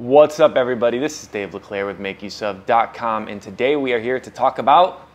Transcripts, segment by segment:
What's up, everybody? This is Dave LeClaire with MakeUseOf.com, and today we are here to talk about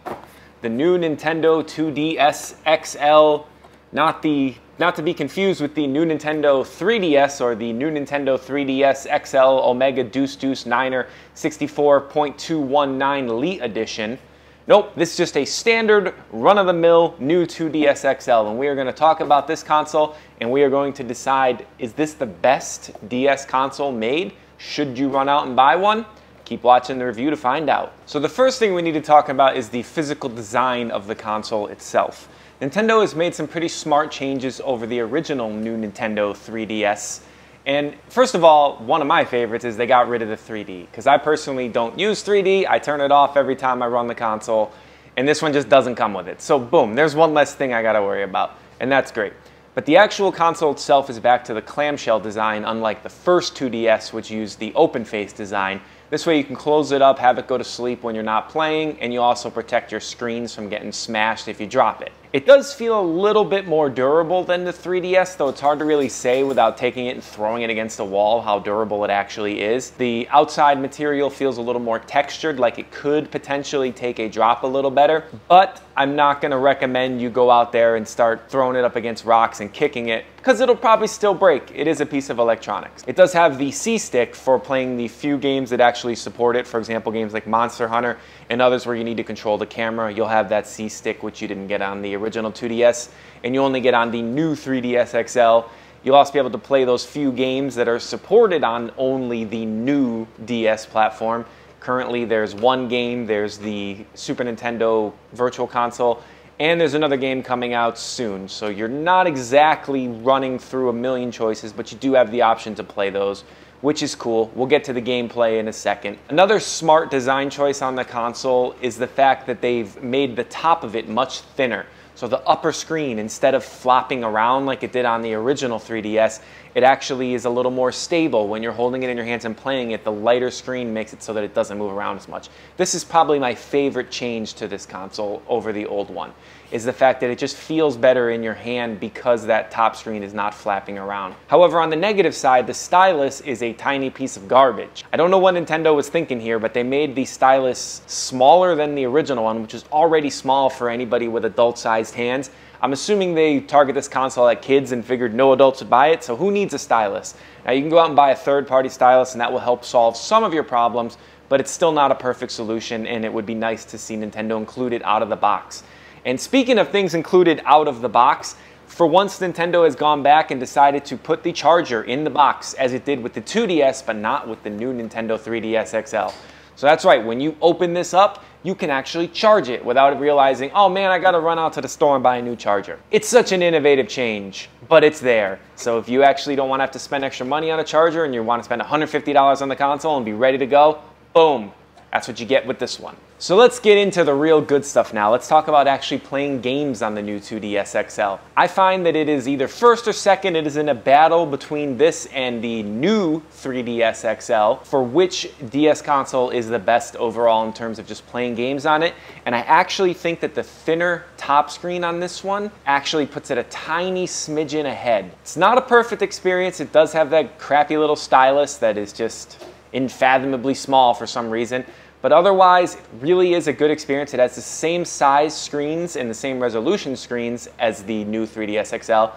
the new Nintendo 2DS XL, not to be confused with the new Nintendo 3DS or the new Nintendo 3DS XL Omega Deuce Deuce Niner 64.219 Elite Edition. Nope, this is just a standard run-of-the-mill new 2DS XL, and we are going to talk about this console, and we are going to decide, is this the best DS console made? Should you run out and buy one? Keep watching the review to find out. So the first thing we need to talk about is the physical design of the console itself. Nintendo has made some pretty smart changes over the original new Nintendo 3DS. And first of all, one of my favorites is they got rid of the 3D, because I personally don't use 3D. I turn it off every time I run the console, and this one just doesn't come with it. So boom, there's one less thing I gotta worry about, and that's great. But the actual console itself is back to the clamshell design, unlike the first 2DS, which used the open face design. This way you can close it up, have it go to sleep when you're not playing, and you also protect your screens from getting smashed if you drop it. It does feel a little bit more durable than the 3DS, though it's hard to really say without taking it and throwing it against a wall how durable it actually is. The outside material feels a little more textured, like it could potentially take a drop a little better, but I'm not going to recommend you go out there and start throwing it up against rocks and kicking it, because it'll probably still break. It is a piece of electronics. It does have the C-stick for playing the few games that actually support it. For example, games like Monster Hunter and others where you need to control the camera. You'll have that C-stick, which you didn't get on the original 2DS, and you only get on the new 3DS XL. You'll also be able to play those few games that are supported on only the new DS platform. Currently, there's one game, there's the Super Nintendo Virtual Console, and there's another game coming out soon. So you're not exactly running through a million choices, but you do have the option to play those, which is cool. We'll get to the gameplay in a second. Another smart design choice on the console is the fact that they've made the top of it much thinner. So the upper screen, instead of flopping around like it did on the original 3DS, it actually is a little more stable. When you're holding it in your hands and playing it, the lighter screen makes it so that it doesn't move around as much. This is probably my favorite change to this console over the old one, is the fact that it just feels better in your hand because that top screen is not flapping around. However, on the negative side, the stylus is a tiny piece of garbage. I don't know what Nintendo was thinking here, but they made the stylus smaller than the original one, which is already small for anybody with adult-sized hands. I'm assuming they target this console at kids and figured no adults would buy it, so who needs a stylus? Now, you can go out and buy a third-party stylus, and that will help solve some of your problems, but it's still not a perfect solution, and it would be nice to see Nintendo include it out of the box. And speaking of things included out of the box, for once Nintendo has gone back and decided to put the charger in the box, as it did with the 2DS, but not with the new Nintendo 3DS XL. So that's right, when you open this up, you can actually charge it without realizing, oh man, I gotta run out to the store and buy a new charger. It's such an innovative change, but it's there. So if you actually don't want to have to spend extra money on a charger and you want to spend $150 on the console and be ready to go, boom, that's what you get with this one. So let's get into the real good stuff now. Let's talk about actually playing games on the new 2DS XL. I find that it is either first or second. It is in a battle between this and the new 3DS XL for which DS console is the best overall in terms of just playing games on it. And I actually think that the thinner top screen on this one actually puts it a tiny smidgen ahead. It's not a perfect experience. It does have that crappy little stylus that is just unfathomably small for some reason. But otherwise, it really is a good experience. It has the same size screens and the same resolution screens as the new 3DS XL.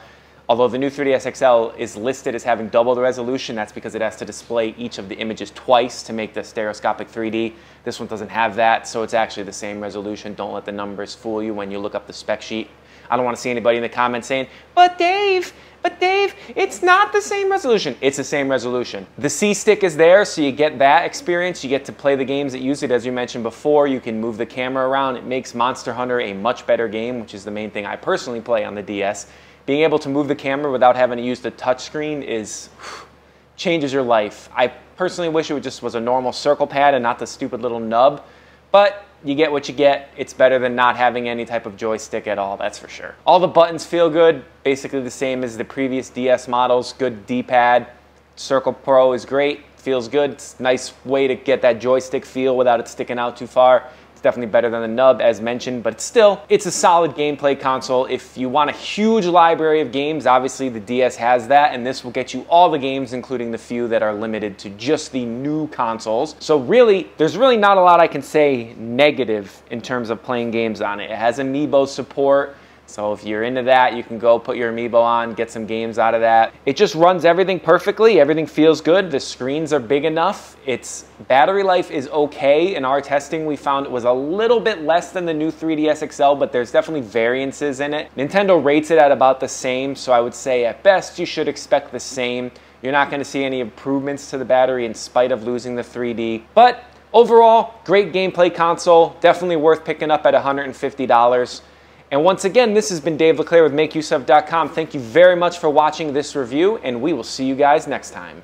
Although the new 3DS XL is listed as having double the resolution, that's because it has to display each of the images twice to make the stereoscopic 3D. This one doesn't have that, so it's actually the same resolution. Don't let the numbers fool you when you look up the spec sheet. I don't want to see anybody in the comments saying, but Dave, it's not the same resolution. It's the same resolution. The C-stick is there, so you get that experience. You get to play the games that use it. As you mentioned before, you can move the camera around. It makes Monster Hunter a much better game, which is the main thing I personally play on the DS. Being able to move the camera without having to use the touchscreen changes your life. I personally wish it just was a normal circle pad and not the stupid little nub, but you get what you get. It's better than not having any type of joystick at all, that's for sure. All the buttons feel good, basically the same as the previous DS models. Good D-pad. Circle Pro is great, feels good. It's a nice way to get that joystick feel without it sticking out too far. It's definitely better than the Nub as mentioned, but still, it's a solid gameplay console. If you want a huge library of games, obviously the DS has that, and this will get you all the games, including the few that are limited to just the new consoles. So really, there's really not a lot I can say negative in terms of playing games on it. It has Amiibo support. So if you're into that, you can go put your Amiibo on, get some games out of that. It just runs everything perfectly. Everything feels good. The screens are big enough. Its battery life is okay. In our testing, we found it was a little bit less than the new 3DS XL, but there's definitely variances in it. Nintendo rates it at about the same, so I would say at best you should expect the same. You're not going to see any improvements to the battery in spite of losing the 3D. But overall, great gameplay console. Definitely worth picking up at $150. And once again, this has been Dave LeClaire with MakeUseOf.com. Thank you very much for watching this review, and we will see you guys next time.